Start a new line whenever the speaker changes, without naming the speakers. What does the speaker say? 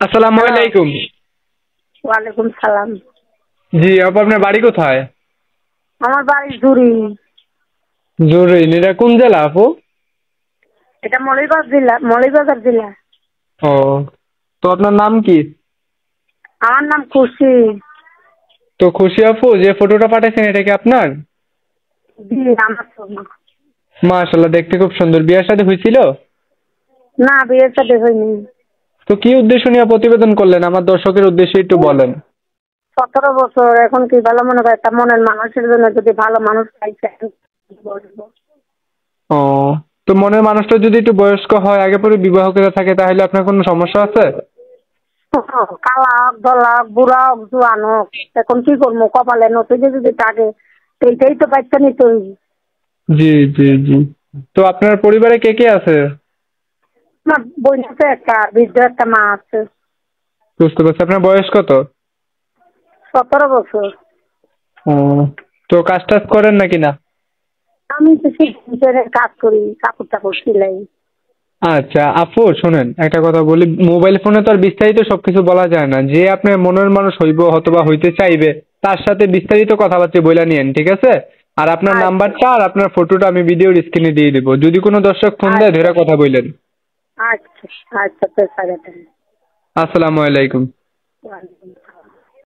আসসালামু
হ্যালো।
আলাইকুম।
ওয়ালাইকুম সালাম।
জি আপু, আপনার বাড়ি কোথায়?
আমার বাড়ি জুরি।
জরুরি, এটা কোন জেলা আপু?
এটা মৌলভীবাজার জেলা।
ও, তো আপনার নাম কি?
আমার নাম খুশি।
তো খুশি আপু, যে ফটোটা পাঠাইছেন এটা কি আপনার?
জি, আমার ছবি।
মাশাআল্লাহ, দেখতে খুব সুন্দর। বিয়ের সাথে হয়েছিল?
না, বিয়ের সাথে হয়নি।
তো কি উদ্দেশ্য নিয়ে প্রতিবেদন করলেন, আমার দর্শকের উদ্দেশ্যে একটু বলেন।
17 বছর, এখন কি ভালো মনে করে একটা মনের মানুষের জন্য যদি ভালো মানুষ পাইছেন বলবো।
ও, তো মনের মানুষটা যদি একটু বয়স্ক হয়, আগে পরে বিবাহ করে থাকে, তাহলে আপনার কোনো সমস্যা আছে?
কালা হোক, ধলা হোক, বুড়া হোক, জোয়ান হোক, এখন কি করবো, কপালে নতুন যদি থাকে এইটাই তো বাচ্চা নিতে হইবে।
জি জি জি। তো আপনার পরিবারে কে কে আছে?
আমার বোন আছে একটা, বৃদ্ধ একটা মা আছে।
বুঝতে পারছি। আপনার বয়স কত?
17 বছর।
ও, তো কাজ টাজ করেন নাকি না?
আমি তো শিল্পের কাজ করি, কাপড় টাপড় সিলাই।
আচ্ছা আপু শোনেন, একটা কথা বলি, মোবাইল ফোনে তো আর বিস্তারিত সবকিছু বলা যায় না। যে আপনার মনের মানুষ হইব অথবা হইতে চাইবে, তার সাথে বিস্তারিত কথাবার্তা বইলা নিয়েন, ঠিক আছে? আর আপনার
আচ্ছা
নাম্বারটা আর আপনার ফটোটা আমি ভিডিওর স্ক্রিনে দিয়ে দিব। যদি কোনো দর্শক ফোন দেয়,
আচ্ছা
ধরে কথা বললেন।
আচ্ছা আচ্ছা, পেশা গেছেন।
আসসালামু আলাইকুম।
ওয়ালাইকুম